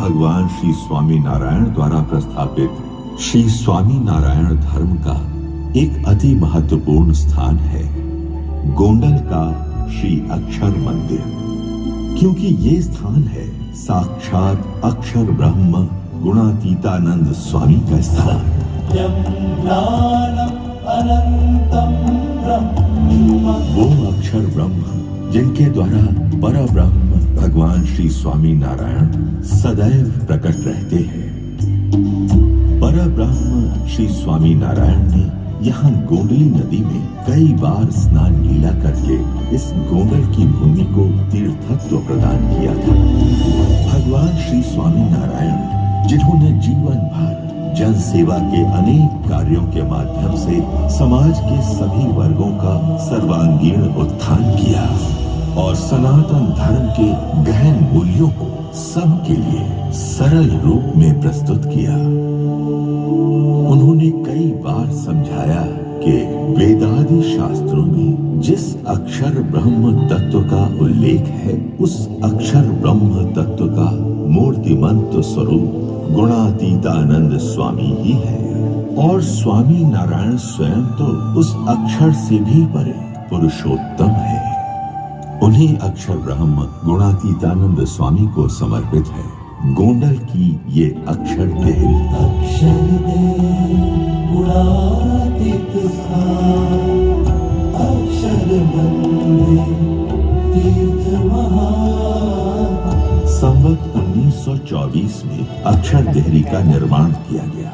भगवान श्री स्वामी नारायण द्वारा प्रस्थापित श्री स्वामी नारायण धर्म का एक अति महत्वपूर्ण स्थान है गोंडल का श्री अक्षर मंदिर, क्योंकि ये स्थान है साक्षात अक्षर ब्रह्म गुणातीतानंद स्वामी का स्थान। वो अक्षर ब्रह्म जिनके द्वारा पर ब्रह्म भगवान श्री स्वामी नारायण सदैव प्रकट रहते हैं। पर ब्रह्म श्री स्वामी नारायण ने यहाँ गोंडली नदी में कई बार स्नान लीला करके इस गोंडल की भूमि को तीर्थत्व प्रदान किया था। भगवान श्री स्वामी नारायण जिन्होंने जीवन भर जन सेवा के अनेक कार्यों के माध्यम से समाज के सभी वर्गों का सर्वांगीण उत्थान किया और सनातन धर्म के गहन मूल्यों को सबके लिए सरल रूप में प्रस्तुत किया। उन्होंने कई बार समझाया कि वेदादि शास्त्रों में जिस अक्षर ब्रह्म तत्व का उल्लेख है उस अक्षर ब्रह्म तत्व का मूर्तिमंत स्वरूप गुणातीतानंद स्वामी ही है और स्वामी नारायण स्वयं तो उस अक्षर से भी परे पुरुषोत्तम है। उन्हीं अक्षर ब्रह्म गुणातीतानंद स्वामी को समर्पित है गोंडल की ये अक्षर देहरी। अक्षर संवत 1924 में अक्षर देहरी का निर्माण किया गया।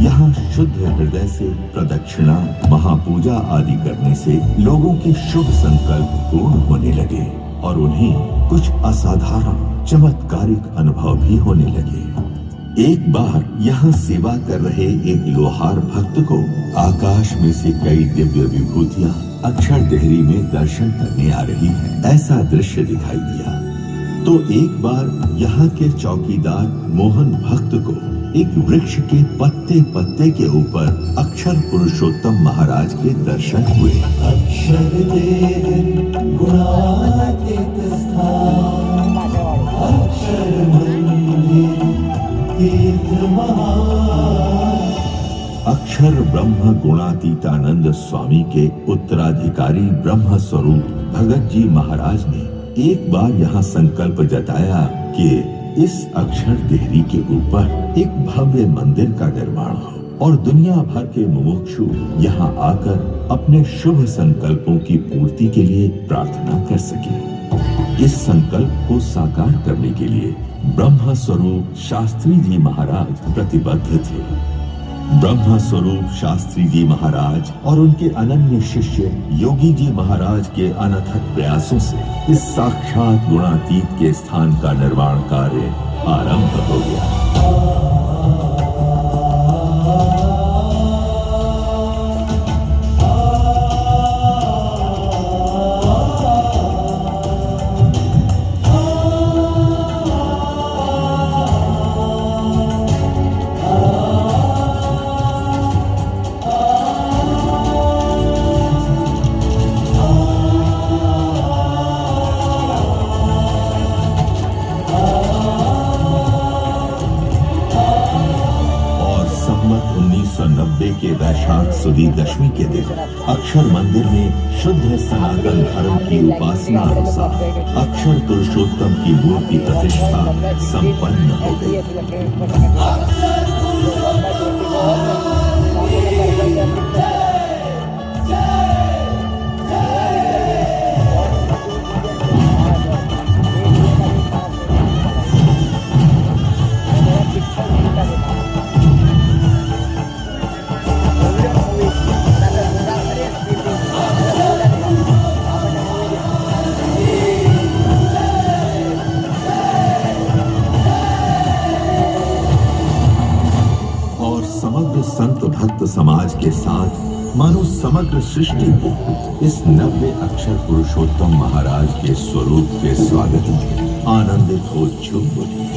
यहाँ शुद्ध हृदय से प्रदक्षिणा महापूजा आदि करने से लोगों के शुभ संकल्प पूर्ण होने लगे और उन्हें कुछ असाधारण चमत्कारिक अनुभव भी होने लगे। एक बार यहाँ सेवा कर रहे एक लोहार भक्त को आकाश में से कई दिव्य विभूतियाँ अक्षर देहरी में दर्शन करने आ रही है, ऐसा दृश्य दिखाई दिया। तो एक बार यहाँ के चौकीदार मोहन भक्त को एक वृक्ष के पत्ते पत्ते के ऊपर अक्षर पुरुषोत्तम महाराज के दर्शन हुए। अक्षर अक्षर ब्रह्म गुणातीतानंद स्वामी के उत्तराधिकारी ब्रह्म स्वरूप भगत जी महाराज ने एक बार यहाँ संकल्प जताया कि इस अक्षर देहरी के ऊपर एक भव्य मंदिर का निर्माण हो और दुनिया भर के मुमुक्षु यहाँ आकर अपने शुभ संकल्पों की पूर्ति के लिए प्रार्थना कर सके। इस संकल्प को साकार करने के लिए ब्रह्म स्वरूप शास्त्री जी महाराज प्रतिबद्ध थे। ब्रह्म स्वरूप शास्त्री जी महाराज और उनके अनन्य शिष्य योगी जी महाराज के अनथक प्रयासों से इस साक्षात गुणातीत के स्थान का निर्माण कार्य आरंभ हो गया। के वैशाख सुदी दशमी के दिन अक्षर मंदिर में शुद्ध सनातन धर्म की उपासना अनुसार अक्षर पुरुषोत्तम की मूर्ति प्रतिष्ठा संपन्न हो गई। समग्र संत भक्त समाज के साथ मानो समग्र सृष्टि को इस नव्य अक्षर पुरुषोत्तम महाराज के स्वरूप के स्वागत में आनंदित हो झूम उठी।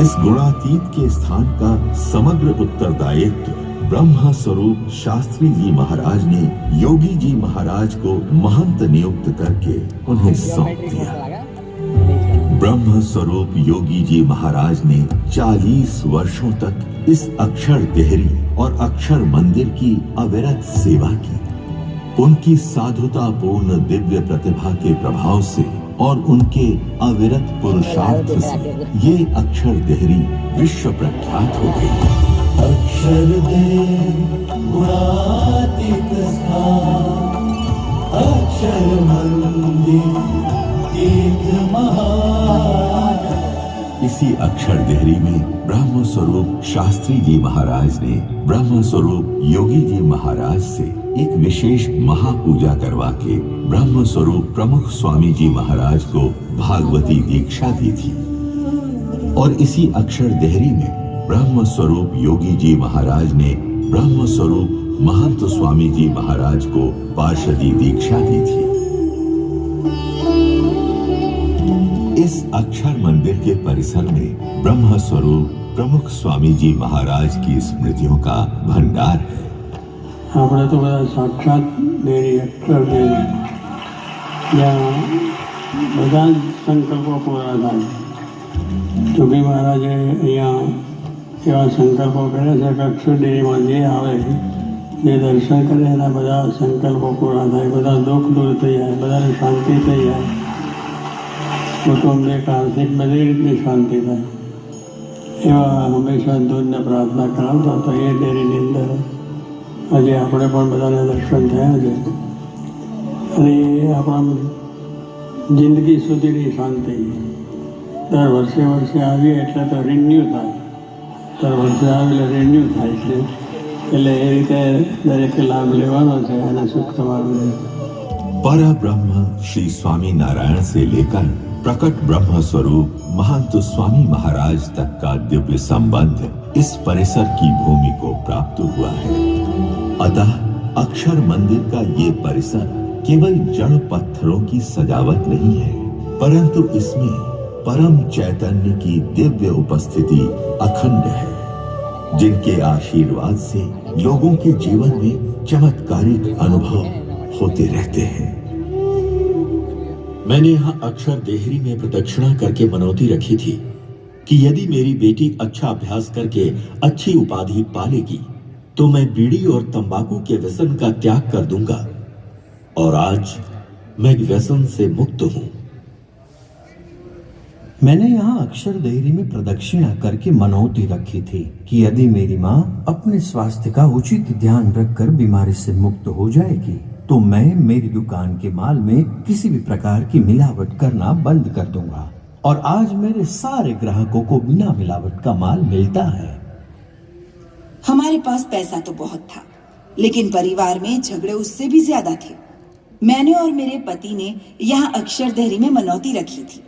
इस गुणातीत के स्थान का समग्र उत्तरदायित्व ब्रह्म स्वरूप शास्त्री जी महाराज ने योगी जी महाराज को महंत नियुक्त करके उन्हें सौंप दिया। ब्रह्म स्वरूप योगी जी महाराज ने 40 वर्षों तक इस अक्षर देहरी और अक्षर मंदिर की अविरत सेवा की। उनकी साधुतापूर्ण दिव्य प्रतिभा के प्रभाव से और उनके अविरत पुरुषार्थ से ये अक्षर देहरी विश्व प्रख्यात हो गई। अक्षर गुणातीत स्थान अक्षर मंदिर तीर्थ महान। इसी अक्षर देहरी में ब्रह्म स्वरूप शास्त्री जी महाराज ने ब्रह्म स्वरूप योगी जी महाराज से एक विशेष महापूजा करवा के ब्रह्म स्वरूप प्रमुख स्वामी जी महाराज को भागवती दीक्षा दी थी। और इसी अक्षर देहरी में ब्रह्म स्वरूप योगी जी महाराज ने ब्रह्म स्वरूप महंत स्वामी जी महाराज को पार्षदी दीक्षा दी थी। इस अक्षर मंदिर के परिसर में ब्रह्म स्वरूप प्रमुख स्वामी जी महाराज की स्मृतियों का भंडार है। આપણે તો બધા સાક્ષાત દેરી અક્ષર દેરી જ્યાં બધા જ સંકલ્પો પૂરા થાય। જોગી મહારાજે અહીંયા એવા સંકલ્પો કર્યા છે કે અક્ષર ડેરીમાં જે આવે જે દર્શન કરે એના બધા સંકલ્પો પૂરા થાય, બધા દુઃખ દૂર થઈ જાય, બધાને શાંતિ થઈ જાય, કુટુંબિક આર્થિક બધી રીતની શાંતિ થાય એવા હંમેશા દૂધને પ્રાર્થના કરાવતા હતા એ ડેરીની અંદર। આજે આપણે પણ બધાને દર્શન થયા છે અને આપણા જિંદગી સુધીની શાંતિ દર વર્ષે વર્ષે આવીએ એટલે તો રિન્યુ થાય, દર વર્ષે આવેલે રિન્યુ થાય છે એટલે એ રીતે દરેકે લાભ લેવાનો છે અને સુખ થવાનું છે। पर ब्रह्म श्री स्वामी नारायण से लेकर प्रकट ब्रह्म स्वरूप महंत स्वामी महाराज तक का दिव्य संबंध इस परिसर की भूमि को प्राप्त हुआ है। अतः अक्षर मंदिर का ये परिसर केवल जड़ पत्थरों की सजावट नहीं है, परंतु इसमें परम चैतन्य की दिव्य उपस्थिति अखंड है, जिनके आशीर्वाद से लोगों के जीवन में चमत्कारिक अनुभव होते रहते हैं। मैंने यहाँ अक्षर देहरी में प्रदक्षिणा करके मनौती रखी थी कि यदि मेरी बेटी अच्छा अभ्यास करके अच्छी उपाधि पालेगी तो मैं बीड़ी और तंबाकू के व्यसन का त्याग कर दूंगा, और आज मैं व्यसन से मुक्त हूँ। मैंने यहाँ अक्षर देहरी में प्रदक्षिणा करके मनौती रखी थी कि यदि मेरी माँ अपने स्वास्थ्य का उचित ध्यान रखकर बीमारी से मुक्त हो जाएगी तो मैं मेरी दुकान के माल में किसी भी प्रकार की मिलावट करना बंद कर दूंगा, और आज मेरे सारे ग्राहकों को बिना मिलावट का माल मिलता है। हमारे पास पैसा तो बहुत था, लेकिन परिवार में झगड़े उससे भी ज्यादा थे। मैंने और मेरे पति ने यहाँ अक्षर देहरी में मनौती रखी थी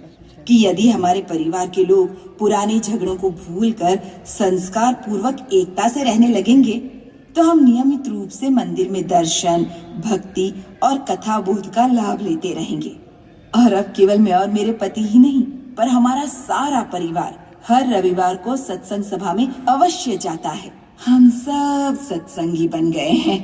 कि यदि हमारे परिवार के लोग पुराने झगड़ों को भूलकर संस्कार पूर्वक एकता से रहने लगेंगे तो हम नियमित रूप से मंदिर में दर्शन, भक्ति और कथा बोध का लाभ लेते रहेंगे। और अब केवल मैं और मेरे पति ही नहीं, पर हमारा सारा परिवार हर रविवार को सत्संग सभा में अवश्य जाता है। हम सब सत्संगी बन गए हैं।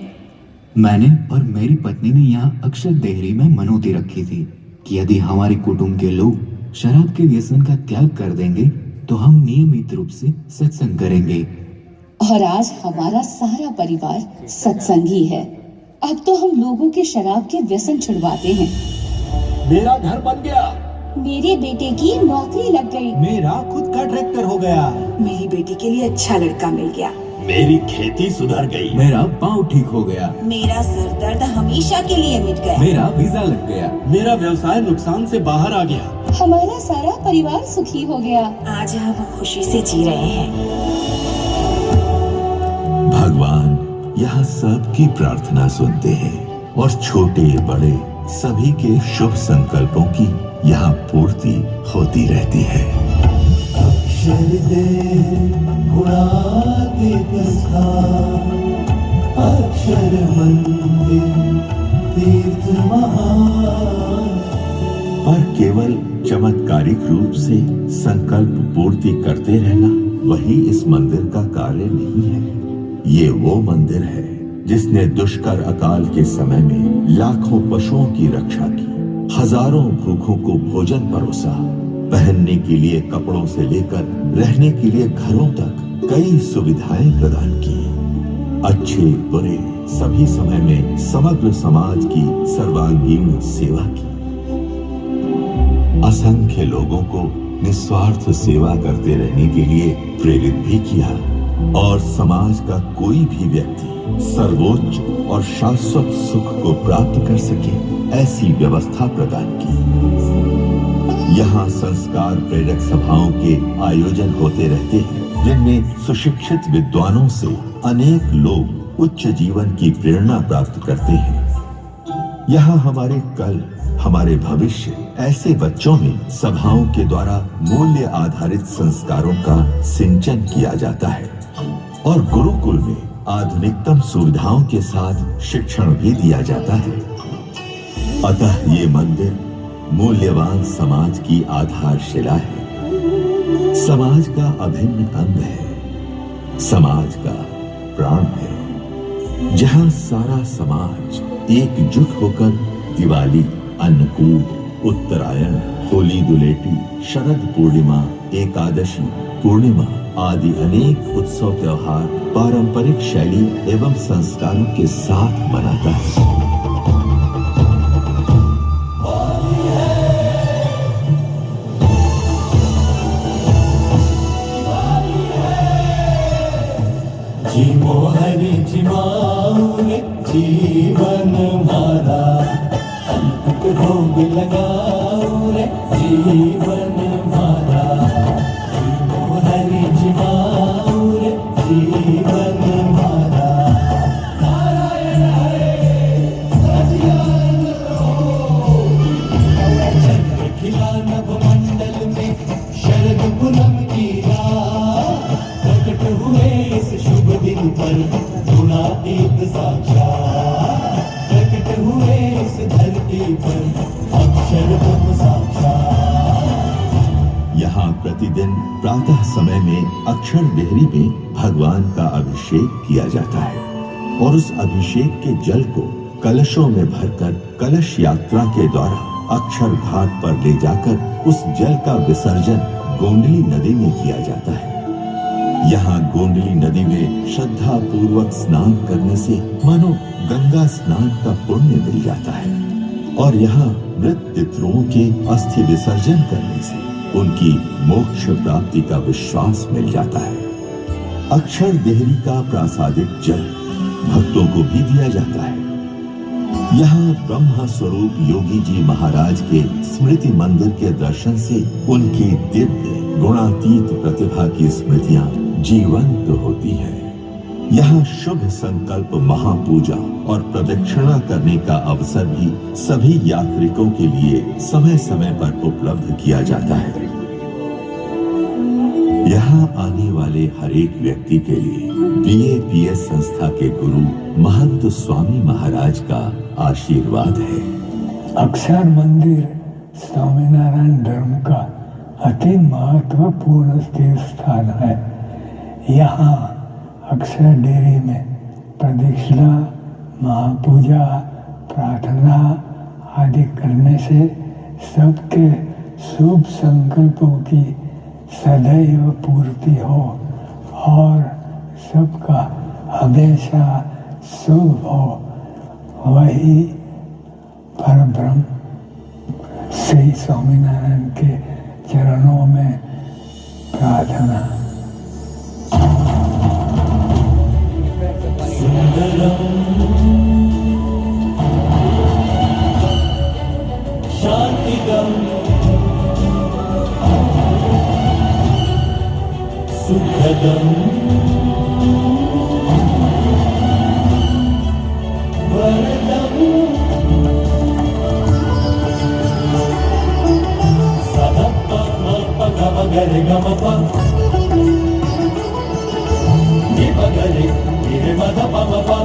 मैंने और मेरी पत्नी ने यहाँ अक्षर देहरी में मनौती रखी थी कि यदि हमारे कुटुंब के लोग शराब के व्यसन का त्याग कर देंगे तो हम नियमित रूप से सत्संग करेंगे। और आज हमारा सारा परिवार सत्संगी है। अब तो हम लोगों के शराब के व्यसन छुड़वाते हैं। मेरा घर बन गया, मेरे बेटे की नौकरी लग गई, मेरा खुद का ट्रैक्टर हो गया, मेरी बेटी के लिए अच्छा लड़का मिल गया, मेरी खेती सुधर गई, मेरा पाँव ठीक हो गया, मेरा सर दर्द हमेशा के लिए मिट गया, मेरा वीजा लग गया, मेरा व्यवसाय नुकसान से बाहर आ गया, हमारा सारा परिवार सुखी हो गया। आज हम खुशी से जी रहे हैं। भगवान यहाँ सबकी प्रार्थना सुनते हैं और छोटे बड़े सभी के शुभ संकल्पों की यहाँ पूर्ति होती रहती है। अक्षर देव गुणातीत स्थान, अक्षर मंदिर तीर्थ महान। पर केवल चमत्कारिक रूप से संकल्प पूर्ति करते रहना वही इस मंदिर का कार्य नहीं है। ये वो मंदिर है जिसने दुष्कर अकाल के समय में लाखों पशुओं की रक्षा की, हजारों भूखों को भोजन परोसा, पहनने के लिए कपड़ों से लेकर रहने के लिए घरों तक कई सुविधाएं प्रदान की। अच्छे बुरे सभी समय में समग्र समाज की सर्वांगीण सेवा की। असंख्य लोगों को निस्वार्थ सेवा करते रहने के लिए प्रेरित भी किया और समाज का कोई भी व्यक्ति सर्वोच्च और शाश्वत सुख को प्राप्त कर सके ऐसी व्यवस्था प्रदान की। यहाँ संस्कार प्रेरक सभाओं के आयोजन होते रहते हैं जिनमें सुशिक्षित विद्वानों से अनेक लोग उच्च जीवन की प्रेरणा प्राप्त करते हैं। यहाँ हमारे कल, हमारे भविष्य ऐसे बच्चों में सभाओं के द्वारा मूल्य आधारित संस्कारों का सिंचन किया जाता है और गुरुकुल में आधुनिकतम सुविधाओं के साथ शिक्षण भी दिया जाता है। अतः ये मंदिर मूल्यवान समाज की आधारशिला है, समाज का अभिन्न अंग है, समाज का प्राण है। जहाँ सारा समाज एकजुट होकर दिवाली, अन्नकूट, उत्तरायण, होली दुलेटी, शरद पूर्णिमा, एकादशी, पूर्णिमा आदि अनेक उत्सव त्योहार पारंपरिक शैली एवं संस्कारों के साथ मनाता है। जी मोहरी जी माऊरे जीवन मारा, अंत भोग लगाओ रे जीवन मारा। जी मोहरी जी माऊरे जीवन मारा। नारायण हरे सच्चिदानंद प्रभु। चंद्र खिला नभ मंडल में शरद पूनम की रात, प्रकट हुए इस शुभ दिन पर गुणातीत साक्षात, प्रकट हुए इस धरती पर अक्षर ब्रह्म साक्षात। यहाँ प्रतिदिन प्रातः समय में अक्षर देहरी में भगवान का अभिषेक किया जाता है और उस अभिषेक के जल को कलशों में भरकर कलश यात्रा के द्वारा अक्षर घाट पर ले जाकर उस जल का विसर्जन गोंडली नदी में किया जाता है। यहाँ गोंडली नदी में श्रद्धा पूर्वक स्नान करने से मानो गंगा स्नान का पुण्य मिल जाता है और यहाँ मृत पितरों के अस्थि विसर्जन करने से उनकी मोक्ष प्राप्ति का विश्वास मिल जाता है। अक्षर देहरी का प्रासादिक जल भक्तों को भी दिया जाता है। यहाँ ब्रह्म स्वरूप योगी जी महाराज के स्मृति मंदिर के दर्शन से उनकी दिव्य गुणातीत प्रतिभा की स्मृतियां जीवंत होती है। यहाँ शुभ संकल्प महापूजा और प्रदक्षिणा करने का अवसर भी सभी यात्रिकों के लिए समय समय पर उपलब्ध किया जाता है। यहाँ आने वाले हर एक व्यक्ति के लिए BAPS संस्था के गुरु महंत स्वामी महाराज का आशीर्वाद है। अक्षर मंदिर स्वामीनारायण धर्म का अति महत्वपूर्ण तीर्थ स्थान है। यहाँ अक्षर डेरी में प्रदक्षिणा, महापूजा, प्रार्थना आदि करने से सबके शुभ संकल्पों की सदैव पूर्ति हो और सबका हमेशा शुभ हो, वही परब्रह्म श्री स्वामीनारायण के चरणों में प्रार्थना। सुंदरम शांतिदम सुखदम वरदम सदप्पा मगरे गमपा निपगरे निरे मदपा मपा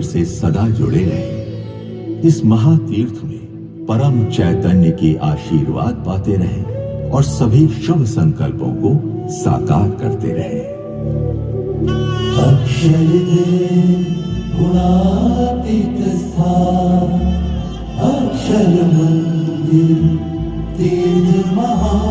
से सदा जुड़े रहे। इस महातीर्थ में परम चैतन्य के आशीर्वाद पाते रहे और सभी शुभ संकल्पों को साकार करते रहे। अक्षर गुणातीत स्थान, अक्षर मंदिर तीर्थ महा